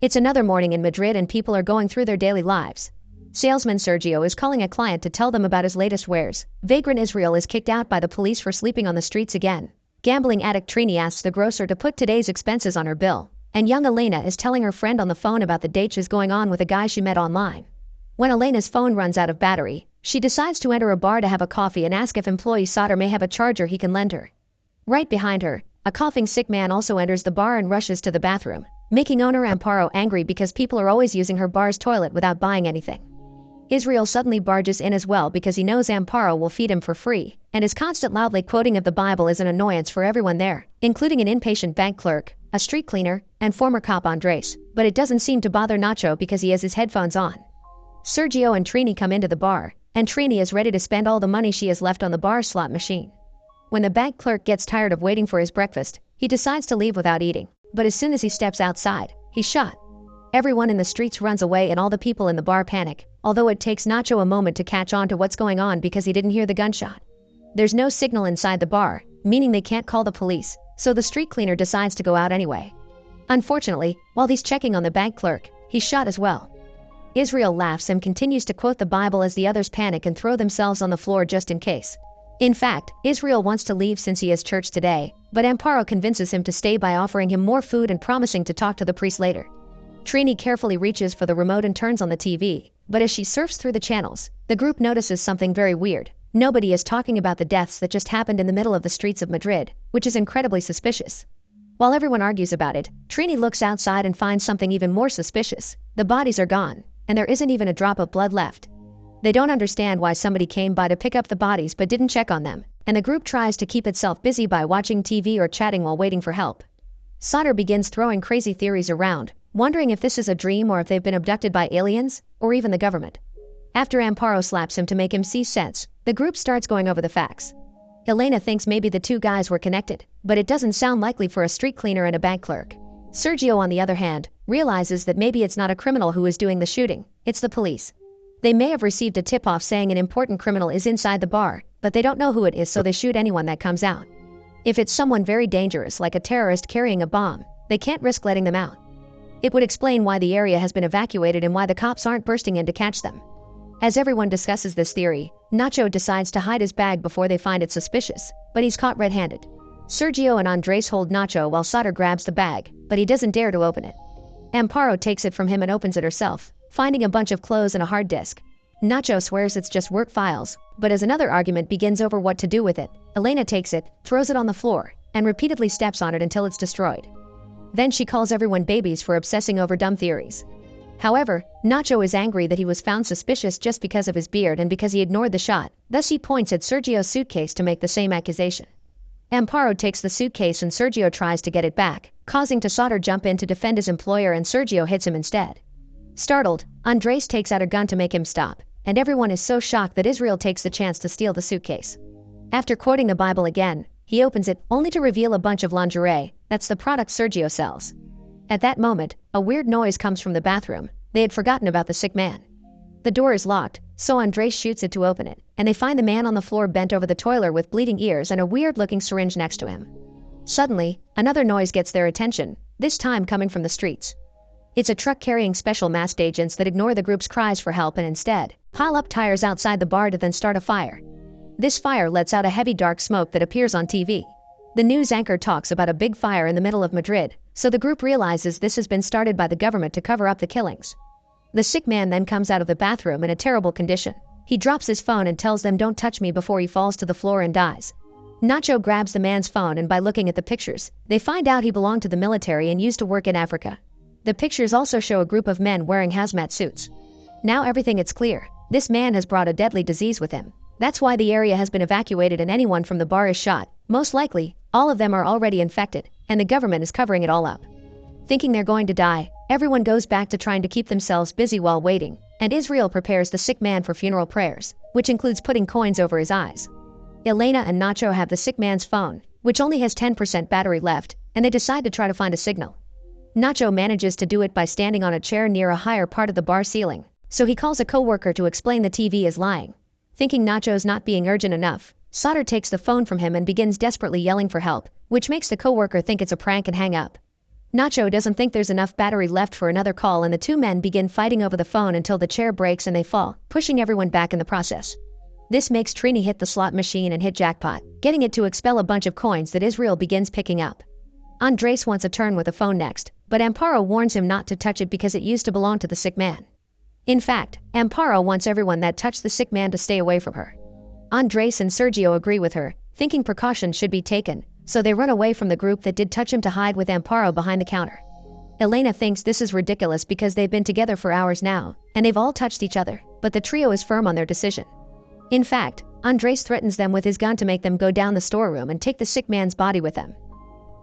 It's another morning in Madrid and people are going through their daily lives. Salesman Sergio is calling a client to tell them about his latest wares. Vagrant Israel is kicked out by the police for sleeping on the streets again. Gambling addict Trini asks the grocer to put today's expenses on her bill. And young Elena is telling her friend on the phone about the date she's going on with a guy she met online. When Elena's phone runs out of battery, she decides to enter a bar to have a coffee and ask if employee Sauter may have a charger he can lend her. Right behind her, a coughing sick man also enters the bar and rushes to the bathroom, making owner Amparo angry because people are always using her bar's toilet without buying anything. Israel suddenly barges in as well because he knows Amparo will feed him for free, and his constant loudly quoting of the Bible is an annoyance for everyone there, including an impatient bank clerk, a street cleaner, and former cop Andres, but it doesn't seem to bother Nacho because he has his headphones on. Sergio and Trini come into the bar, and Trini is ready to spend all the money she has left on the bar slot machine. When the bank clerk gets tired of waiting for his breakfast, he decides to leave without eating, but as soon as he steps outside, he's shot. Everyone in the streets runs away and all the people in the bar panic, although it takes Nacho a moment to catch on to what's going on because he didn't hear the gunshot. There's no signal inside the bar, meaning they can't call the police, so the street cleaner decides to go out anyway. Unfortunately, while he's checking on the bank clerk, he's shot as well. Israel laughs and continues to quote the Bible as the others panic and throw themselves on the floor just in case. In fact, Israel wants to leave since he has church today, but Amparo convinces him to stay by offering him more food and promising to talk to the priest later. Trini carefully reaches for the remote and turns on the TV, but as she surfs through the channels, the group notices something very weird. Nobody is talking about the deaths that just happened in the middle of the streets of Madrid, which is incredibly suspicious. While everyone argues about it, Trini looks outside and finds something even more suspicious. The bodies are gone, and there isn't even a drop of blood left. They don't understand why somebody came by to pick up the bodies but didn't check on them, and the group tries to keep itself busy by watching TV or chatting while waiting for help. Sauter begins throwing crazy theories around, wondering if this is a dream or if they've been abducted by aliens, or even the government. After Amparo slaps him to make him see sense, the group starts going over the facts. Elena thinks maybe the two guys were connected, but it doesn't sound likely for a street cleaner and a bank clerk. Sergio, on the other hand, realizes that maybe it's not a criminal who is doing the shooting, it's the police. They may have received a tip-off saying an important criminal is inside the bar, but they don't know who it is, so they shoot anyone that comes out. If it's someone very dangerous like a terrorist carrying a bomb, they can't risk letting them out. It would explain why the area has been evacuated and why the cops aren't bursting in to catch them. As everyone discusses this theory, Nacho decides to hide his bag before they find it suspicious, but he's caught red-handed. Sergio and Andres hold Nacho while Sauter grabs the bag, but he doesn't dare to open it. Amparo takes it from him and opens it herself, finding a bunch of clothes and a hard disk. Nacho swears it's just work files, but as another argument begins over what to do with it, Elena takes it, throws it on the floor, and repeatedly steps on it until it's destroyed. Then she calls everyone babies for obsessing over dumb theories. However, Nacho is angry that he was found suspicious just because of his beard and because he ignored the shot, thus he points at Sergio's suitcase to make the same accusation. Amparo takes the suitcase and Sergio tries to get it back, causing Sauter jump in to defend his employer and Sergio hits him instead. Startled, Andres takes out a gun to make him stop, and everyone is so shocked that Israel takes the chance to steal the suitcase. After quoting the Bible again, he opens it, only to reveal a bunch of lingerie. That's the product Sergio sells. At that moment, a weird noise comes from the bathroom. They had forgotten about the sick man. The door is locked, so Andres shoots it to open it, and they find the man on the floor bent over the toilet with bleeding ears and a weird-looking syringe next to him. Suddenly, another noise gets their attention, this time coming from the streets. It's a truck carrying special masked agents that ignore the group's cries for help and instead pile up tires outside the bar to then start a fire. This fire lets out a heavy dark smoke that appears on TV. The news anchor talks about a big fire in the middle of Madrid, so the group realizes this has been started by the government to cover up the killings. The sick man then comes out of the bathroom in a terrible condition. He drops his phone and tells them don't touch me before he falls to the floor and dies. Nacho grabs the man's phone and by looking at the pictures, they find out he belonged to the military and used to work in Africa. The pictures also show a group of men wearing hazmat suits. Now everything is clear. This man has brought a deadly disease with him. That's why the area has been evacuated and anyone from the bar is shot. Most likely, all of them are already infected, and the government is covering it all up. Thinking they're going to die, everyone goes back to trying to keep themselves busy while waiting, and Israel prepares the sick man for funeral prayers, which includes putting coins over his eyes. Elena and Nacho have the sick man's phone, which only has 10% battery left, and they decide to try to find a signal. Nacho manages to do it by standing on a chair near a higher part of the bar ceiling, so he calls a coworker to explain the TV is lying. Thinking Nacho's not being urgent enough, Sauter takes the phone from him and begins desperately yelling for help, which makes the coworker think it's a prank and hang up. Nacho doesn't think there's enough battery left for another call, and the two men begin fighting over the phone until the chair breaks and they fall, pushing everyone back in the process. This makes Trini hit the slot machine and hit jackpot, getting it to expel a bunch of coins that Israel begins picking up. Andres wants a turn with the phone next, but Amparo warns him not to touch it because it used to belong to the sick man. In fact, Amparo wants everyone that touched the sick man to stay away from her. Andres and Sergio agree with her, thinking precautions should be taken, so they run away from the group that did touch him to hide with Amparo behind the counter. Elena thinks this is ridiculous because they've been together for hours now, and they've all touched each other, but the trio is firm on their decision. In fact, Andres threatens them with his gun to make them go down the storeroom and take the sick man's body with them.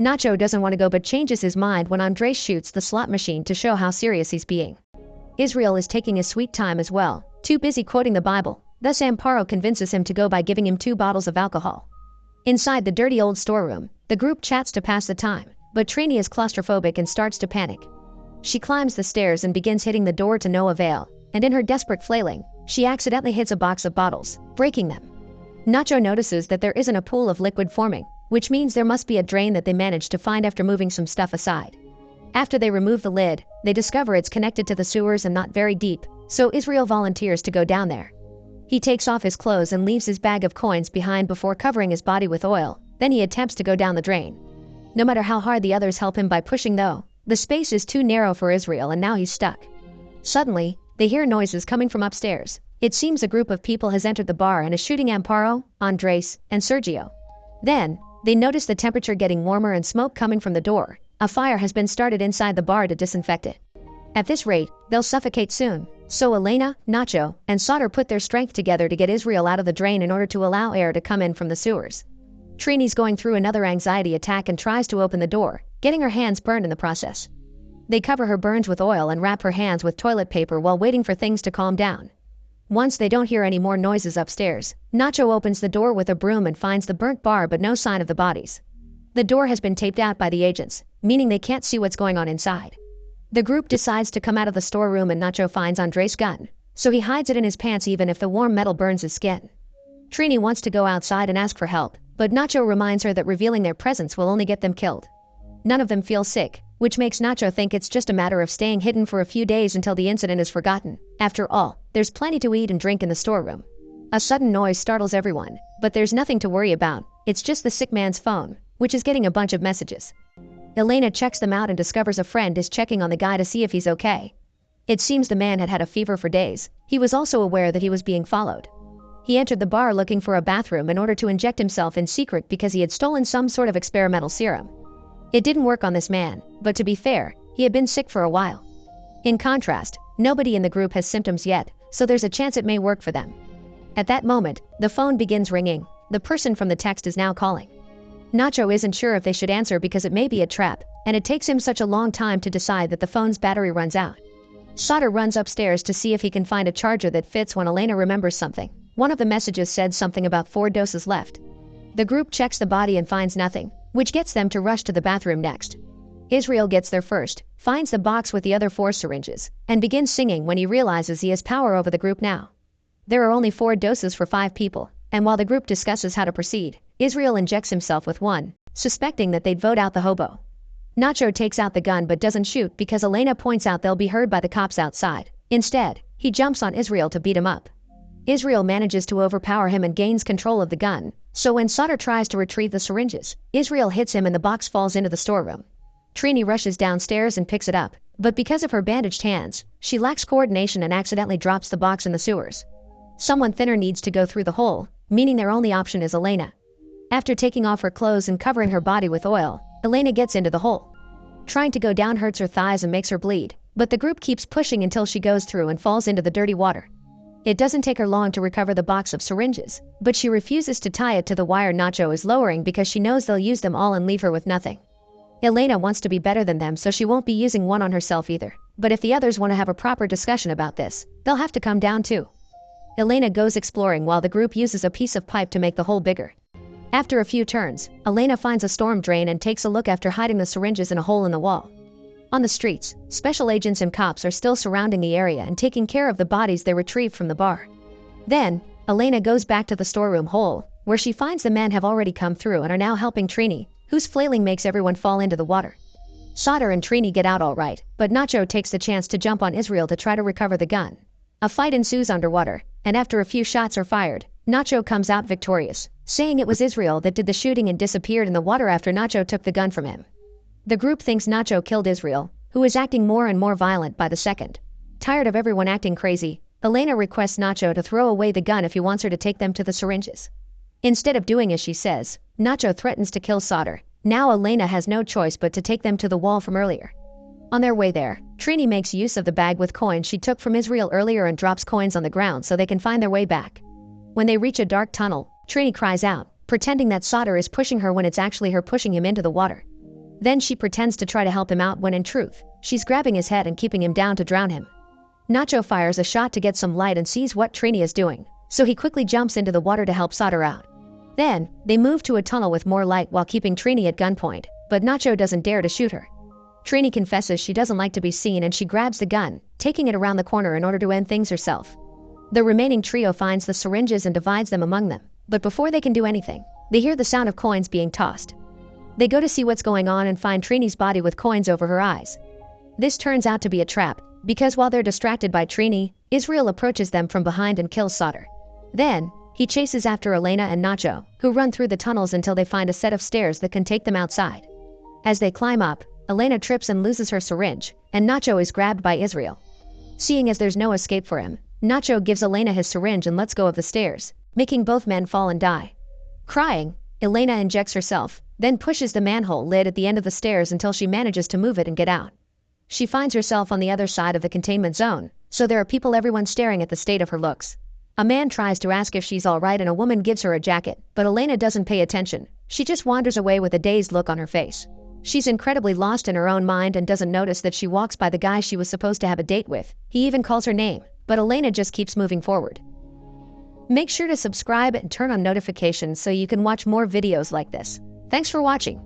Nacho doesn't want to go but changes his mind when Andres shoots the slot machine to show how serious he's being. Israel is taking his sweet time as well, too busy quoting the Bible, thus Amparo convinces him to go by giving him 2 bottles of alcohol. Inside the dirty old storeroom, the group chats to pass the time, but Trini is claustrophobic and starts to panic. She climbs the stairs and begins hitting the door to no avail, and in her desperate flailing, she accidentally hits a box of bottles, breaking them. Nacho notices that there isn't a pool of liquid forming, which means there must be a drain that they managed to find after moving some stuff aside. After they remove the lid, they discover it's connected to the sewers and not very deep, so Israel volunteers to go down there. He takes off his clothes and leaves his bag of coins behind before covering his body with oil, then he attempts to go down the drain. No matter how hard the others help him by pushing though, the space is too narrow for Israel and now he's stuck. Suddenly, they hear noises coming from upstairs. It seems a group of people has entered the bar and is shooting Amparo, Andres, and Sergio. Then, they notice the temperature getting warmer and smoke coming from the door. A fire has been started inside the bar to disinfect it. At this rate, they'll suffocate soon, so Elena, Nacho, and Sauter put their strength together to get Israel out of the drain in order to allow air to come in from the sewers. Trini's going through another anxiety attack and tries to open the door, getting her hands burned in the process. They cover her burns with oil and wrap her hands with toilet paper while waiting for things to calm down. Once they don't hear any more noises upstairs, Nacho opens the door with a broom and finds the burnt bar but no sign of the bodies. The door has been taped out by the agents, meaning they can't see what's going on inside. The group decides to come out of the storeroom and Nacho finds Andres' gun, so he hides it in his pants even if the warm metal burns his skin. Trini wants to go outside and ask for help, but Nacho reminds her that revealing their presence will only get them killed. None of them feel sick, which makes Nacho think it's just a matter of staying hidden for a few days until the incident is forgotten. After all, there's plenty to eat and drink in the storeroom. A sudden noise startles everyone, but there's nothing to worry about. It's just the sick man's phone, which is getting a bunch of messages. Elena checks them out and discovers a friend is checking on the guy to see if he's okay. It seems the man had had a fever for days. He was also aware that he was being followed. He entered the bar looking for a bathroom in order to inject himself in secret because he had stolen some sort of experimental serum. It didn't work on this man, but to be fair, he had been sick for a while. In contrast, nobody in the group has symptoms yet, so there's a chance it may work for them. At that moment, the phone begins ringing. The person from the text is now calling. Nacho isn't sure if they should answer because it may be a trap, and it takes him such a long time to decide that the phone's battery runs out. Sauter runs upstairs to see if he can find a charger that fits when Elena remembers something. One of the messages said something about 4 doses left. The group checks the body and finds nothing, which gets them to rush to the bathroom next. Israel gets there first, finds the box with the other 4 syringes, and begins singing when he realizes he has power over the group now. There are only 4 doses for 5 people, and while the group discusses how to proceed, Israel injects himself with one, suspecting that they'd vote out the hobo. Nacho takes out the gun but doesn't shoot because Elena points out they'll be heard by the cops outside. Instead, he jumps on Israel to beat him up. Israel manages to overpower him and gains control of the gun, so when Sauter tries to retrieve the syringes, Israel hits him and the box falls into the storeroom. Trini rushes downstairs and picks it up, but because of her bandaged hands, she lacks coordination and accidentally drops the box in the sewers. Someone thinner needs to go through the hole, meaning their only option is Elena. After taking off her clothes and covering her body with oil, Elena gets into the hole. Trying to go down hurts her thighs and makes her bleed, but the group keeps pushing until she goes through and falls into the dirty water. It doesn't take her long to recover the box of syringes, but she refuses to tie it to the wire Nacho is lowering because she knows they'll use them all and leave her with nothing. Elena wants to be better than them, so she won't be using one on herself either, but if the others want to have a proper discussion about this, they'll have to come down too. Elena goes exploring while the group uses a piece of pipe to make the hole bigger. After a few turns, Elena finds a storm drain and takes a look after hiding the syringes in a hole in the wall. On the streets, special agents and cops are still surrounding the area and taking care of the bodies they retrieved from the bar. Then, Elena goes back to the storeroom hole, where she finds the men have already come through and are now helping Trini, whose flailing makes everyone fall into the water. Sauter and Trini get out all right, but Nacho takes the chance to jump on Israel to try to recover the gun. A fight ensues underwater, and after a few shots are fired, Nacho comes out victorious, saying it was Israel that did the shooting and disappeared in the water after Nacho took the gun from him. The group thinks Nacho killed Israel, who is acting more and more violent by the second. Tired of everyone acting crazy, Elena requests Nacho to throw away the gun if he wants her to take them to the syringes. Instead of doing as she says, Nacho threatens to kill Sauter. Now Elena has no choice but to take them to the wall from earlier. On their way there, Trini makes use of the bag with coins she took from Israel earlier and drops coins on the ground so they can find their way back. When they reach a dark tunnel, Trini cries out, pretending that Sauter is pushing her when it's actually her pushing him into the water. Then she pretends to try to help him out when in truth, she's grabbing his head and keeping him down to drown him. Nacho fires a shot to get some light and sees what Trini is doing, so he quickly jumps into the water to help Sauter out. Then, they move to a tunnel with more light while keeping Trini at gunpoint, but Nacho doesn't dare to shoot her. Trini confesses she doesn't like to be seen and she grabs the gun, taking it around the corner in order to end things herself. The remaining trio finds the syringes and divides them among them, but before they can do anything, they hear the sound of coins being tossed. They go to see what's going on and find Trini's body with coins over her eyes. This turns out to be a trap, because while they're distracted by Trini, Israel approaches them from behind and kills Sauter. Then, he chases after Elena and Nacho, who run through the tunnels until they find a set of stairs that can take them outside. As they climb up, Elena trips and loses her syringe, and Nacho is grabbed by Israel. Seeing as there's no escape for him, Nacho gives Elena his syringe and lets go of the stairs, making both men fall and die. Crying, Elena injects herself, then pushes the manhole lid at the end of the stairs until she manages to move it and get out. She finds herself on the other side of the containment zone, so there are people everyone staring at the state of her looks. A man tries to ask if she's alright and a woman gives her a jacket, but Elena doesn't pay attention. She just wanders away with a dazed look on her face. She's incredibly lost in her own mind and doesn't notice that she walks by the guy she was supposed to have a date with. He even calls her name, but Elena just keeps moving forward. Make sure to subscribe and turn on notifications so you can watch more videos like this. Thanks for watching.